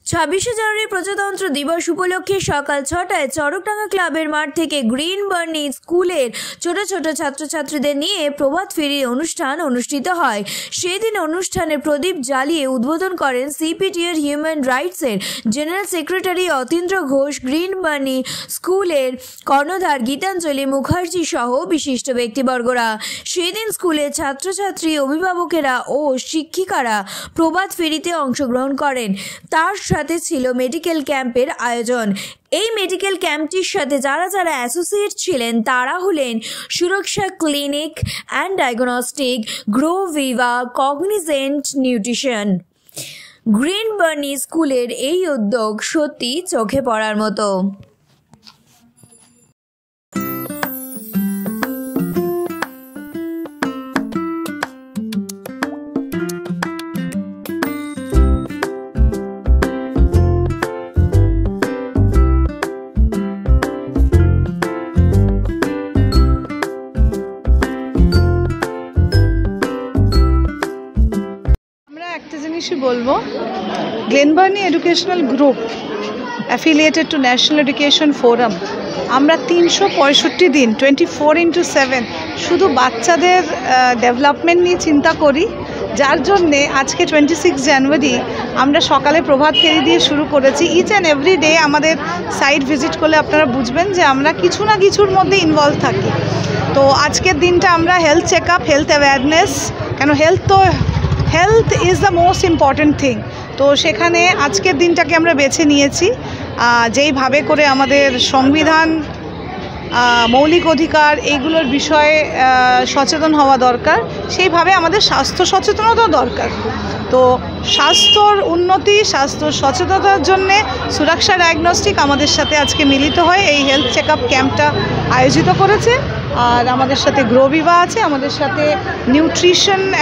26শে জানুয়ারি প্রজাতন্ত্র দিবস উপলক্ষে সকাল 6টায় চড়কডাঙ্গা ক্লাবের মাঠ থেকে গ্রিন বার্নি স্কুলের ছোট ছোট ছাত্রছাত্রীদের নিয়ে প্রভাত ফেরির অনুষ্ঠান অনুষ্ঠিত হয়। সেদিন অনুষ্ঠানে প্রদীপ জ্বালিয়ে উদ্বোধন করেন সিপিডিএর হিউম্যান রাইটসের general secretary Atindra Ghosh, green Bernie স্কুলের কর্ণধার গীতাঞ্জলি মুখার্জি সহ বিশিষ্ট ব্যক্তিবর্গরা। সেদিন স্কুলের ছাত্রছাত্রী, অভিভাবকেরা ও শিক্ষিকারা প্রভাত ফেরিতে অংশগ্রহণ করেন। তার সাথে ছিল মেডিকেল ক্যাম্পের আয়োজন। এই মেডিকেল ক্যাম্পটির সাথে যারা যারা অ্যাসোসিয়েট ছিলেন তারা হলেন Suraksha clinic and diagnostic, Grow Viva, Cognizant Nutrition. Green Bernie স্কুলের এই উদ্যোগ সত্যি চোখে পড়ার মতো। বলবো Glen Bernie educational group affiliated to national education forum, আমরা 365 দিন 24x7 শুধু বাচ্চাদের ডেভেলপমেন্ট নিয়ে চিন্তা করি। যার জন্যে আজকে 26 জানুয়ারি আমরা সকালে প্রভাত ফেরি দিয়ে শুরু করেছি। ইচ অ্যান্ড এভরি ডে আমাদের সাইট ভিজিট করলে আপনারা বুঝবেন যে আমরা কিছু না কিছুর মধ্যে ইনভলভ থাকি। তো আজকের দিনটা আমরা health check up, health awareness, কেন health is the most important thing. তো সেখানে আজকের দিনটাকে আমরা বেছে নিয়েছি যেইভাবে করে আমাদের সংবিধান, মৌলিক অধিকার এইগুলোর বিষয়ে সচেতন হওয়া দরকার, সেইভাবে আমাদের স্বাস্থ্য সচেতনতাও দরকার। তো স্বাস্থ্যর উন্নতি, স্বাস্থ্য সচেতনতার জন্যে সুরক্ষা ডায়াগনস্টিক আমাদের সাথে আজকে মিলিত হয়ে এই হেলথ চেক আপ ক্যাম্পটা আয়োজিত করেছে। আর আমাদের সাথে গ্রো ভিভা আছে, আমাদের সাথে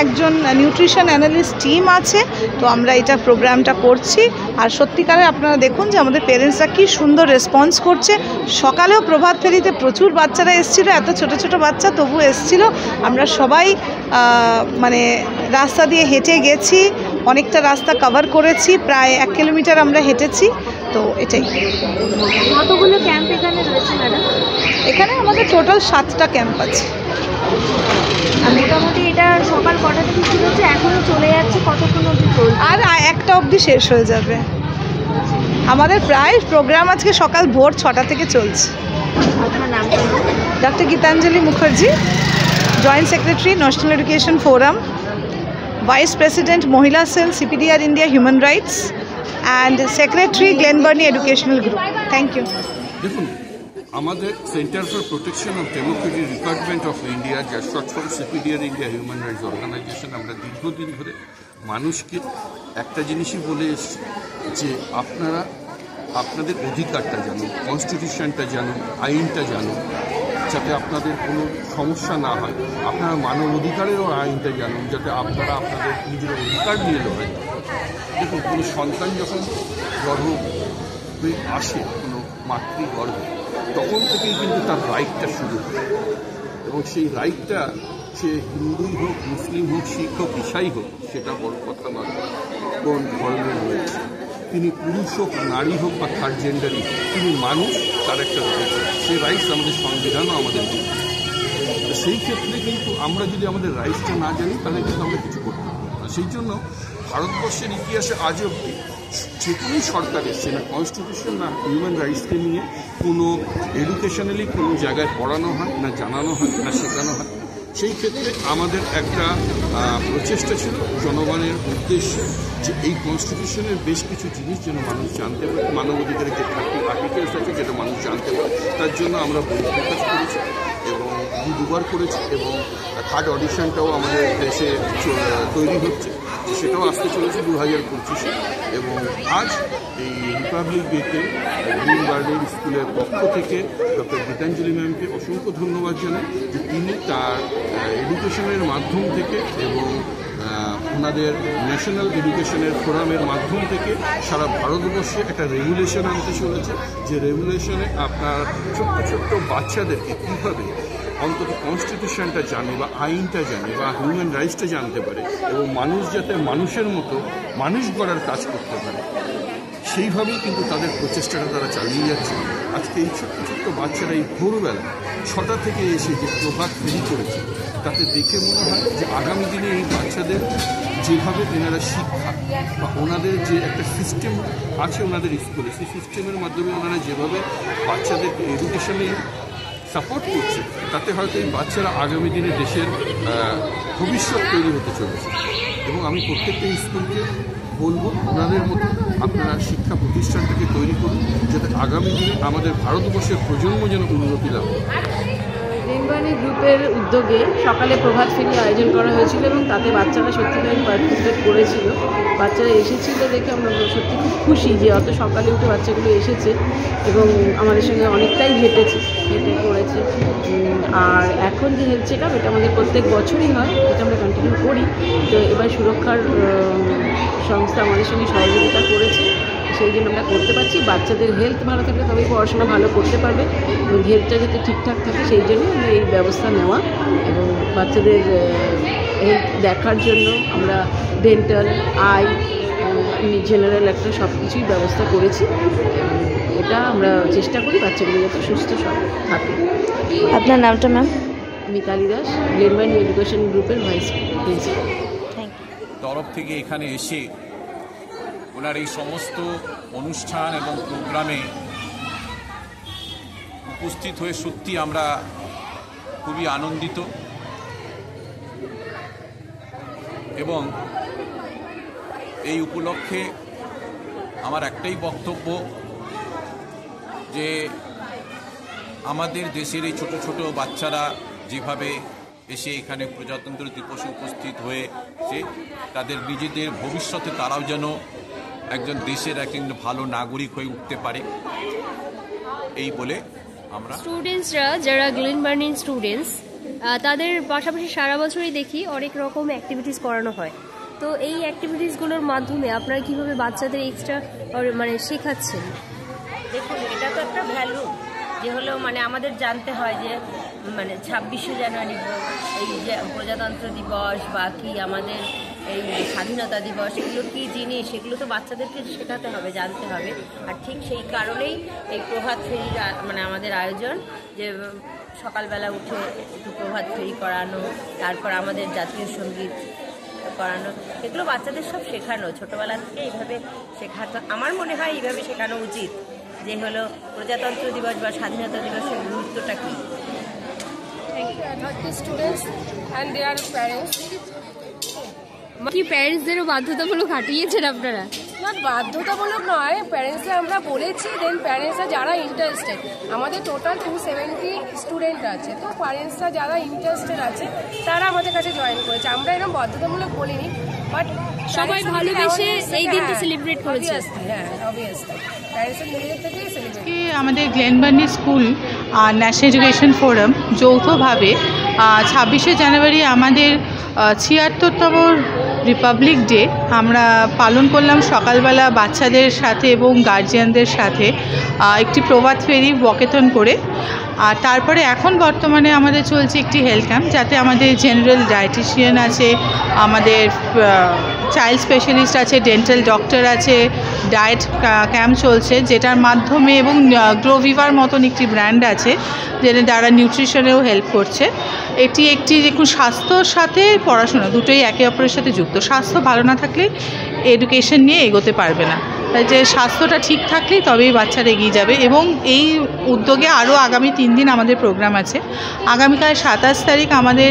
একজন নিউট্রিশন অ্যানালিস্ট টিম আছে। তো আমরা এটা প্রোগ্রামটা করছি। আর সত্যিকারে আপনারা দেখুন যে আমাদের পেরেন্টসরা কী সুন্দর রেসপন্স করছে। সকালেও প্রভাত ফেরিতে প্রচুর বাচ্চারা এসেছিলো, এত ছোট ছোট বাচ্চা তবু এসেছিলো। আমরা সবাই মানে রাস্তা দিয়ে হেঁটে গেছি, অনেকটা রাস্তা কভার করেছি, প্রায় 1 কিলোমিটার আমরা হেঁটেছি। তো এটাই। কতগুলো ক্যাম্প এখানে রয়েছে ম্যাডাম? এখানে আমাদের টোটাল 7টা ক্যাম্প আছে। আর মোটামুটি এটা সকাল কটা থেকে শুরু হচ্ছে, এখনও চলে যাচ্ছে, কতক্ষণ অবধি চলছে? আর 1টা অবধি শেষ হয়ে যাবে। আমাদের প্রায় প্রোগ্রাম আজকে সকাল ভোর 6টা থেকে চলছে। আপনার নাম? Doctor Gitanjali Mukherjee, joint secretary national education forum, vice president মহিলা cell CPDR India human rights, and secretary Glen Bernie educational group. Thank you. দেখুন, আমাদের centre for protection of democratic republic of India, যা short form CPDR India human rights organisation, আমরা দীর্ঘদিন ধরে মানুষকে একটা জিনিসই বলে এসছি যে আপনারা আপনাদের অধিকারটা জানুন, কনস্টিটিউশনটা জানুন, আইনটা জানুন, যাতে আপনাদের কোনো সমস্যা না হয়। আপনারা মানব অধিকারেরও আইনটা জানুন, যাতে আপনারা আপনাদের নিজের অধিকার নিয়ে লড়াই। দেখুন, কোনো সন্তান যখন গর্ভে আসে, কোনো মাতৃগর্ভে, তখন থেকেই কিন্তু তার রাইটটা শুরু হয়। এবং সেই রাইটটা সে হিন্দুই হোক, মুসলিম হোক, শিখ হোক, ইসাই হোক, সেটা বড় কথা নয় কোন ধর্মের রয়েছে। তিনি পুরুষ হোক, নারী হোক বা থার্ড জেন্ডারই হোক, তিনি মানুষ, তার একটা রয়েছে। সেই রাইটস আমাদের সংবিধানও আমাদের দিচ্ছে। সেই ক্ষেত্রে কিন্তু আমরা যদি আমাদের রাইটসটা না জানি তাহলে কিন্তু আমরা কিছু করতে পারবো না। সেই জন্য ভারতবর্ষের ইতিহাসে আজ অব্দি যে কোনো সরকার এসছে না কনস্টিটিউশন না হিউম্যান রাইটসকে নিয়ে কোনো এডুকেশনালি কোনো জায়গায় পড়ানো হয় না, জানানো হয় না, শেখানো হয়। সেই ক্ষেত্রে আমাদের একটা প্রচেষ্টা ছিল জনগণের উদ্দেশ্যে যে এই কনস্টিটিউশনের বেশ কিছু জিনিস যেন মানুষ জানতে পারে, মানবাধিকারের যে 30 আর্টিকেলস আছে যেটা মানুষ জানতে পারে, তার জন্য আমরা বই প্রকাশ করেছি এবং 2বার করেছি। এবং 3rd অডিশনটাও আমাদের দেশে তৈরি হচ্ছে, সেটাও আসতে চলেছে 2025-এ। এবং আজ এই রিপাবলিক ডেতে গ্রিন বার্নি স্কুলের পক্ষ থেকে ডক্টর গীতাঞ্জলি ম্যামকে অসংখ্য ধন্যবাদ জানাই যে তিনি তার এডুকেশনের মাধ্যম থেকে এবং ওনাদের ন্যাশনাল এডুকেশনের ফোরামের মাধ্যম থেকে সারা ভারতবর্ষে একটা রেগুলেশন আনতে চলেছে, যে রেগুলেশনে আপনার ছোট্ট ছোট্ট বাচ্চাদেরকে কীভাবে অন্তত কনস্টিটিউশনটা জানে বা আইনটা জানে বা হিউম্যান রাইটসটা জানতে পারে এবং মানুষ যাতে মানুষের মতো মানুষ গড়ার কাজ করতে পারে, সেইভাবেই কিন্তু তাদের প্রচেষ্টাটা তারা চালিয়ে যাচ্ছে। আজকে এই ছোট্ট ছোট্ট বাচ্চারা এই ভোরবেলা 6টা থেকে এসে যে প্রভাত ফেরি করেছে, তাতে দেখে মনে হয় যে আগামী দিনে এই বাচ্চাদের যেভাবে এনারা শিক্ষা বা ওনাদের যে একটা সিস্টেম আছে ওনাদের স্কুলে, সেই সিস্টেমের মাধ্যমে ওনারা যেভাবে বাচ্চাদেরকে এডুকেশনে সাপোর্ট করছে, তাতে হয়তো এই বাচ্চারা আগামী দিনে দেশের ভবিষ্যৎ তৈরি হতে চলেছে। এবং আমি প্রত্যেকটা স্কুলকে বলবো, ওনাদের মতো আপনারা শিক্ষা প্রতিষ্ঠানটাকে তৈরি করুন, যাতে আগামী দিনে আমাদের ভারতবর্ষের প্রজন্ম যেন উন্নতি লাভ করে। গ্লেনবার্নি গ্রুপের উদ্যোগে সকালে প্রভাত ফেরি আয়োজন করা হয়েছিল এবং তাতে বাচ্চারা সত্যিকারই পার্টিসিপেট করেছিল। বাচ্চারা এসেছিল দেখে আমরা সত্যি খুব খুশি যে অত সকালে উঠে বাচ্চাগুলো এসেছে এবং আমাদের সঙ্গে অনেকটাই হেঁটে করেছে। আর এখন যে হেলথ চেক আপ, এটা আমাদের প্রত্যেক বছরই হয়, এটা আমরা কন্টিনিউ করি। তো এবার সুরক্ষার সংস্থা আমাদের সঙ্গে সহযোগিতা করেছে, সেই জন্য আমরা করতে পারছি। বাচ্চাদের হেলথ ভালো থাকলে তবেই পড়াশোনা ভালো করতে পারবে এবং হেলথটা যাতে ঠিকঠাক থাকে সেই জন্য আমরা এই ব্যবস্থা নেওয়া। এবং বাচ্চাদের হেলথ দেখার জন্য আমরা ডেন্টাল, আই, জেনারেল একটা সব কিছুই ব্যবস্থা করেছি। এটা আমরা চেষ্টা করি বাচ্চাগুলো যাতে সুস্থ থাকে। আপনার নামটা ম্যাম? মিতালি দাস, গ্লেনবার্নি এডুকেশন গ্রুপের ভাইস প্রিন্সিপাল। তরফ থেকে এখানে এসে ওনার এই সমস্ত অনুষ্ঠান এবং প্রোগ্রামে উপস্থিত হয়ে সত্যি আমরা খুবই আনন্দিত এবং এই উপলক্ষে আমার একটাই বক্তব্য যে আমাদের দেশের এই ছোট ছোট বাচ্চারা যেভাবে এসে এখানে প্রজাতন্ত্র দিবসে উপস্থিত হয়েছে, তাদের নিজেদের ভবিষ্যতে তারাও যেন একজন দেশের একজন ভালো নাগরিক হয়ে উঠতে পারে, এই বলে আমরা স্টুডেন্টসরা যারা গ্লেনবার্নি স্টুডেন্টস তাদের পাশাপাশি সারা বছরই দেখি অনেক রকম অ্যাক্টিভিটিস করানো হয়। তো এই অ্যাক্টিভিটিসগুলোর মাধ্যমে আপনারা কীভাবে বাচ্চাদের এক্সট্রা মানে শেখাচ্ছেন? দেখুন, এটা তো একটা ভ্যালু যে হলো মানে আমাদের জানতে হয় যে মানে 26শে জানুয়ারি এই যে প্রজাতন্ত্র দিবস বা কি আমাদের এই স্বাধীনতা দিবস, এগুলো কী জিনিস, এগুলো তো বাচ্চাদেরকে শেখাতে হবে, জানতে হবে। আর ঠিক সেই কারণেই এই প্রভাত ফেরির মানে আমাদের আয়োজন, যে সকালবেলা উঠে একটু প্রভাত ফেরি করানো, তারপর আমাদের জাতীয় সঙ্গীত করানো, এগুলো বাচ্চাদের সব শেখানো ছোটোবেলা থেকে এইভাবে শেখাতে আমার মনে হয় এইভাবে শেখানো উচিত, যে হলো প্রজাতন্ত্র দিবস বা স্বাধীনতা দিবসের গুরুত্বটা কী। কি প্যারেন্টসদেরও বাধ্যতামূলক হাঁটিয়েছেন আপনারা? না, বাধ্যতামূলক নয়, প্যারেন্টসরা আমরা বলেছি, দেন প্যারেন্টসরা যারা ইন্টারেস্টেড, আমাদের টোটাল 270 স্টুডেন্ট আছে, তো প্যারেন্টসরা যারা ইন্টারেস্টেড আছে তারা আমাদের কাছে জয়েন করেছে। আমরা এরকম বাধ্যতামূলক বলিনি, বাট সবাই ভালোবেসে এই দিনটা সেলিব্রেট করেছে। হ্যাঁ, অবভিয়াসলি প্যারেন্টসের নিজেদের থেকেই সেলিব্রেট। আমাদের গ্লেনবার্নি স্কুল আর ন্যাশনাল এডুকেশন ফোরাম যৌথভাবে 26শে জানুয়ারি আমাদের 76তম রিপাবলিক ডে আমরা পালন করলাম সকালবেলা বাচ্চাদের সাথে এবং গার্জিয়ানদের সাথে একটি প্রভাত ফেরি ওয়াকেথন করে। আর তারপরে এখন বর্তমানে আমাদের চলছে একটি হেলথ ক্যাম্প, যাতে আমাদের জেনারেল ডায়েটিশিয়ান আছে, আমাদের চাইল্ড স্পেশালিস্ট আছে, ডেন্টাল ডক্টর আছে, ডায়েট ক্যাম্প চলছে, যেটার মাধ্যমে এবং গ্লোভিভার মতন একটি ব্র্যান্ড আছে যেটা দ্বারা নিউট্রিশনেও হেল্প করছে। এটি একটি দেখুন, স্বাস্থ্যর সাথে পড়াশোনা দুটোই একে অপরের সাথে যুক্ত। স্বাস্থ্য ভালো না থাকলে এডুকেশন নিয়ে এগোতে পারবে না, তাই যে স্বাস্থ্যটা ঠিক থাকলেই তবেই বাচ্চারা এগিয়ে যাবে। এবং এই উদ্যোগে আরও আগামী 3 দিন আমাদের প্রোগ্রাম আছে। আগামীকাল 27 তারিখ আমাদের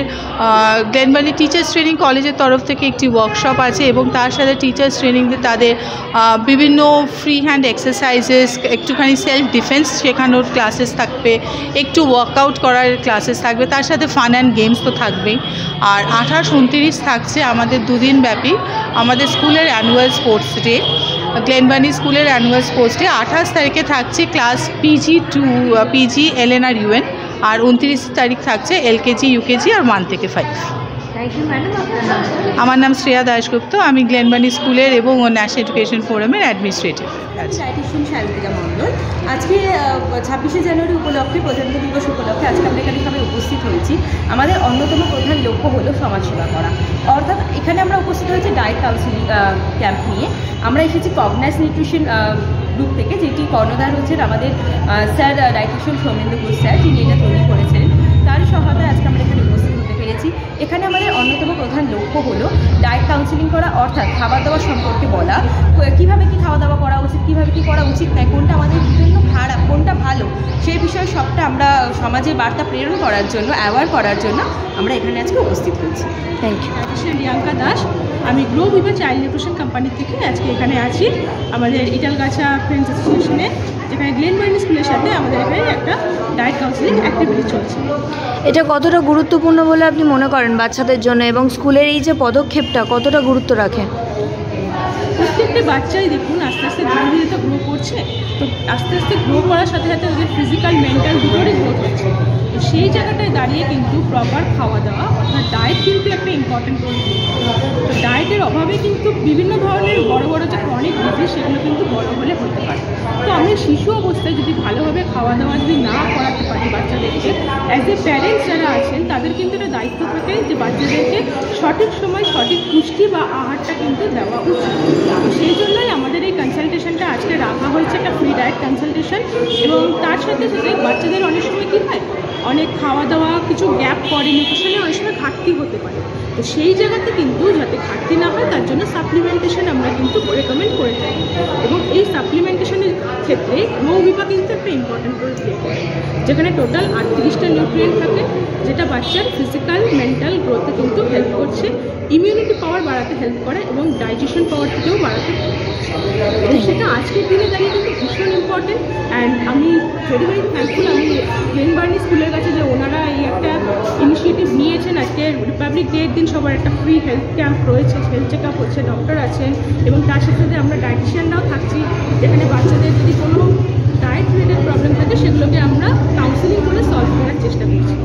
গ্লেনবার্নি টিচার্স ট্রেনিং কলেজের তরফ থেকে একটি ওয়ার্কশপ আছে এবং তার সাথে টিচার্স ট্রেনিংয়ে তাদের বিভিন্ন ফ্রি হ্যান্ড এক্সারসাইজেস, একটুখানি সেলফ ডিফেন্স শেখানোর ক্লাসেস থাকবে, একটু ওয়ার্কআউট করার ক্লাসেস থাকবে, তার সাথে ফান অ্যান্ড গেমস তো থাকবেই। আর 28-29 থাকছে আমাদের 2 দিন ব্যাপী আমাদের স্কুলের অ্যানুয়াল স্পোর্টস ডে, গ্লেনবার্নি স্কুলের অ্যানুয়াল স্পোর্টস ডে। 28 তারিখে থাকছে ক্লাস PG LN আর UN, আর 29 তারিখ থাকছে LKG UKG আর 1 থেকে 5। থ্যাংক ইউ ম্যাডাম, আপনার নাম? আমার নাম শ্রেয়া দাশগুপ্ত, আমি গ্লেনবার্নি স্কুলের এবং ন্যাশনাল এডুকেশন ফোরামের অ্যাডমিনিস্ট্রেটিভ আছি। ডায়েটিশিয়ান শান্তিকা মণ্ডল। আজকে 26শে জানুয়ারি উপলক্ষে, প্রজাতন্ত্র দিবস উপলক্ষে আজকে আমরা এখানে সবাই উপস্থিত হয়েছি। আমাদের অন্যতম প্রধান লক্ষ্য হলো সমাজসেবা করা, অর্থাৎ এখানে আমরা উপস্থিত হয়েছি ডায়েট কাউন্সিলিং ক্যাম্প নিয়ে। আমরা এসেছি কগনাইজ নিউট্রিশন গ্রুপ থেকে, যেটি কর্ণধার হচ্ছেন আমাদের sir dietician Soumendu Ghosh sir, যিনি এটা তৈরি করেছিলেন। তারই সহায়তায় আজকে আমরা এখানে উপস্থিত হতে পেরেছি। এখানে আমাদের অন্যতম প্রধান লক্ষ্য হলো ডায়েট কাউন্সিলিং করা, অর্থাৎ খাবার দাবার সম্পর্কে বলা, কীভাবে কী খাওয়া দাওয়া করা উচিত, কীভাবে কী করা উচিত নয়, কোনটা আমাদের জন্য খারাপ, কোনটা ভালো, সেই বিষয়ে সবটা আমরা সমাজে বার্তা প্রেরণ করার জন্য, অ্যাওয়ার করার জন্য আমরা এখানে আজকে উপস্থিত হয়েছি। Thank you. প্রিয়াঙ্কা দাস, আমি grow with child nutrition company থেকে আজকে এখানে আছি আমাদের ইটালগাছা ফ্রেন্ডস অ্যাসোসিয়েশনে, যেখানে গ্লেনবার্নি স্কুলের সাথে আমাদের এখানে একটা ডায়েট কাউন্সিলিং অ্যাক্টিভিটি চলছে। এটা কতটা গুরুত্বপূর্ণ বলে আপনি মনে করেন বাচ্চাদের জন্য, এবং স্কুলের এই যে পদক্ষেপটা কতটা গুরুত্ব রাখে? প্রত্যেকটা বাচ্চাই দেখুন আস্তে আস্তে ধীরে ধীরে তো গ্রো করছে, তো আস্তে আস্তে গ্রো করার সাথে সাথে ওদের ফিজিক্যাল মেন্টাল দুটোরই গ্রোথ হচ্ছে। তো সেই জায়গাটায় দাঁড়িয়ে কিন্তু প্রপার খাওয়া দাওয়া, অর্থাৎ ডায়েট কিন্তু একটা ইম্পর্টেন্ট রোল প্লে করে। তো ডায়েটের অভাবে কিন্তু বিভিন্ন ধরনের বড় বড় যে ক্রনিক ডিজিজ সেগুলো কিন্তু বড় হলে হতে পারে। তো আমরা শিশু অবস্থায় যদি ভালোভাবে খাওয়া দাওয়া যদি না করাতে পারি বাচ্চাদেরকে, অ্যাজ এ প্যারেন্টস যারা আছেন তাদের কিন্তু একটা দায়িত্ব থাকে যে বাচ্চাদেরকে সঠিক সময় সঠিক পুষ্টি বা আহারটা কিন্তু দেওয়া উচিত। তো সেই জন্যই আমাদের এই কনসালটেশনটা আজকে রাখা হয়েছে, একটা ফ্রি ডায়েট কনসালটেশন। এবং তার সাথে সাথে বাচ্চাদের অনেক সময় কী হয়, অনেক খাওয়া দাওয়া কিছু গ্যাপ পড়ে, নিউট্রিশনে অনেক সময় ঘাটতি হতে পারে। তো সেই জায়গাতে কিন্তু যাতে ঘাটতি না হয় তার জন্য সাপ্লিমেন্টেশন আমরা কিন্তু রেকমেন্ড করে থাকি। এবং এই সাপ্লিমেন্টেশনের ক্ষেত্রে গ্রো উইপা কিন্তু একটা ইম্পর্টেন্ট রোল প্লে করে, যেখানে টোটাল 38টা নিউট্রিয়েন্ট থাকে, যেটা বাচ্চার ফিজিক্যাল মেন্টাল গ্রোথে কিন্তু হেল্প করছে, ইমিউনিটি পাওয়ার বাড়াতে হেল্প করে এবং ডাইজেশন পাওয়ারটাকেও বাড়াতে হেল্প করছে। এবং সেটা আজকের দিনে দাঁড়িয়ে কিন্তু ভীষণ ইম্পর্টেন্ট। অ্যান্ড আমি ভেরি ভেরি থ্যাঙ্কফুল আমি গ্লেনবার্নি স্কুলের কাছে যে ওনারা এই একটা ইনিশিয়েটিভ নিয়েছেন। আজকে রিপাবলিক ডের দিন সবার একটা ফ্রি হেলথ ক্যাম্প রয়েছে, হেলথ চেক আপ হচ্ছে, ডক্টর আছেন এবং তার সাথে সাথে আমরা ডায়েটিশিয়ানরাও থাকছি, যেখানে বাচ্চাদের যদি কোনো ডায়েট রিলেটেড প্রবলেম থাকে সেগুলোকে আমরা কাউন্সিলিং করে সলভ করার চেষ্টা করছি।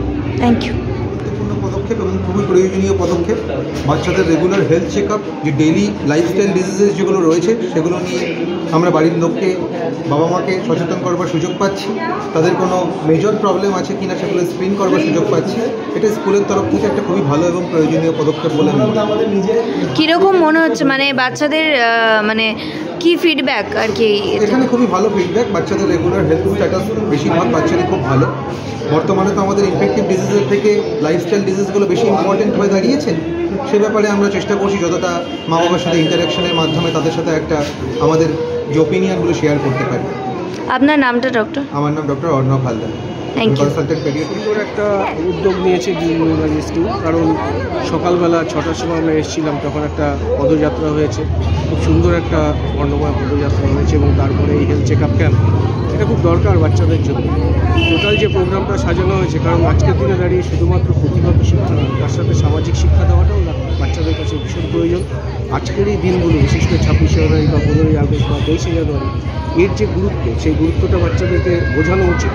Thank you. পদক্ষেপ এবং খুবই প্রয়োজনীয় পদক্ষেপ। বাচ্চাদের রেগুলার হেলথ চেক আপ, যে ডেইলি লাইফস্টাইল ডিজিজেস যেগুলো রয়েছে সেগুলো নিয়ে আমরা বাড়ির লোককে, বাবা মাকে সচেতন করবার সুযোগ পাচ্ছি। তাদের কোনো মেজর প্রবলেম আছে কিনা সেগুলো স্ক্রিন করবার সুযোগ পাচ্ছি। এটা স্কুলের তরফ থেকে একটা খুবই ভালো এবং প্রয়োজনীয় পদক্ষেপ বলে আমি মনে করি। কীরকম মনে হচ্ছে, মানে বাচ্চাদের মানে কি ফিডব্যাক আর কি? এখানে খুবই ভালো ফিডব্যাক। বাচ্চাদের রেগুলার হেলথ স্ট্যাটাস বেশিরভাগ বাচ্চাদের খুব ভালো। বর্তমানে তো আমাদের ইনফেক্টিভ ডিজিজের থেকে লাইফস্টাইল ডিজিজগুলো বেশি ইম্পর্টেন্ট হয়ে দাঁড়িয়েছে। সে ব্যাপারে আমরা চেষ্টা করছি যতটা মা বাবার সাথে ইন্টারাকশনের মাধ্যমে তাদের সাথে একটা আমাদের যে ওপিনিয়নগুলো শেয়ার করতে পারি। আপনার নামটা ডক্টর? আমার নাম doctor Arnab Haldar, consultant paediatric. একটা উদ্যোগ নিয়েছে গ্লেনবার্নি স্কুল, কারণ সকালবেলা 6টার সময় আমরা এসেছিলাম, তখন একটা পদযাত্রা হয়েছে, খুব সুন্দর একটা বর্ণময় পদযাত্রা হয়েছে এবং তারপরে এই হেলথ চেক আপ ক্যাম্প, এটা খুব দরকার বাচ্চাদের জন্য। টোটাল যে প্রোগ্রামটা সাজানো হয়েছে, কারণ আজকের দিনে দাঁড়িয়ে শুধুমাত্র পুঁথিগত শিক্ষা নয়, তার সাথে সামাজিক শিক্ষা দেওয়াটাও বাচ্চাদের কাছে ভীষণ প্রয়োজন। আজকের এই দিনগুলো, বিশেষ করে 26শে জানুয়ারি বা 15ই আগস্ট বা 23শে জানুয়ারি, এর যে গুরুত্ব, সেই গুরুত্বটা বাচ্চাদেরকে বোঝানো উচিত।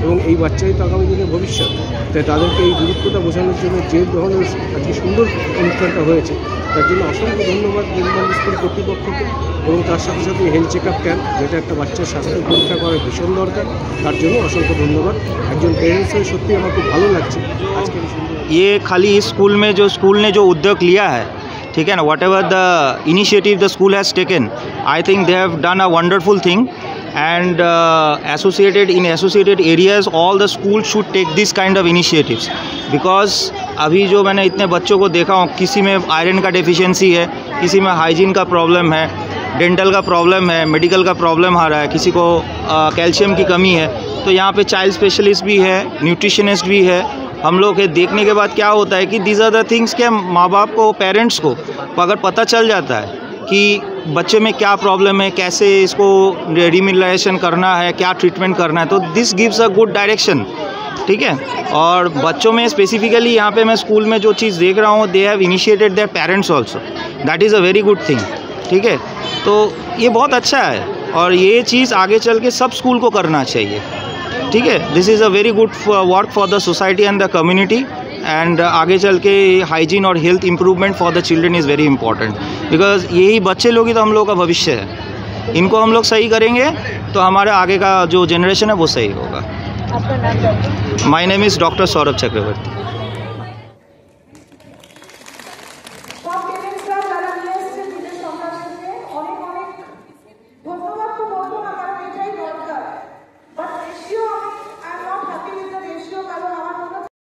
এবং এই বাচ্চাই তো আগামী দিনের ভবিষ্যৎ, তাই তাদেরকে এই গুরুত্বটা বোঝানোর জন্য যে ধরনের আজকে সুন্দর অনুষ্ঠানটা হয়েছে, তার জন্য অসংখ্য ধন্যবাদ গ্লেনবার্নি স্কুল কর্তৃপক্ষকে। এবং তার সাথে সাথে হেলথ চেক আপ ক্যাম্প, যেটা একটা বাচ্চার স্বাস্থ্য পরীক্ষা করা ভীষণ দরকার, তার জন্য অসংখ্য ধন্যবাদ। একজন পেরেন্টস হয়ে সত্যি আমার খুব ভালো লাগছে আজকে এই সুন্দর। ये खाली स्कूल में जो स्कूल ने जो उद्योग लिया है, ठीक है ना, what ever the initiative the school has taken, I think they have done a wonderful thing. And associated areas, all the schools should take this kind of initiatives, because अभी जो मैंने इतने बच्चों को देखा हूँ, किसी में आयरन का डेफिशिएंसी है, किसी में हाइजीन का प्रॉब्लम है, डेंटल का प्रॉब्लम है, मेडिकल का प्रॉब्लम आ रहा है, किसी को कैल्शियम की कमी है। तो यहाँ पे चाइल्ड स्पेशलिस्ट भी है, न्यूट्रिशनिस्ट भी है। हम लोग के देखने के बाद क्या होता है कि दीज आर द थिंग्स के माँ बाप को, पेरेंट्स को अगर पता चल जाता है कि बच्चे में क्या प्रॉब्लम है, कैसे इसको रिमिलाइजेशन करना है, क्या ट्रीटमेंट करना है, तो this gives a good direction, ठीक है। और बच्चों में स्पेसिफिकली यहाँ पे मैं स्कूल में जो चीज़ देख रहा हूँ, they have initiated their parents also, that is a very good thing, ठीक है। तो ये बहुत अच्छा है और ये चीज़ आगे चल के सब स्कूल को करना चाहिए, ठीक है। This is a very good work for the society and the community, and आगे चल के हाइजीन और health improvement for the children is very important, because यही बच्चे लोग ही तो हम लोग का भविष्य है। इनको हम लोग सही करेंगे तो हमारे आगे का जो जनरेशन है वो सही होगा। आपका नाम? My name is doctor Saurabh Chakraborty.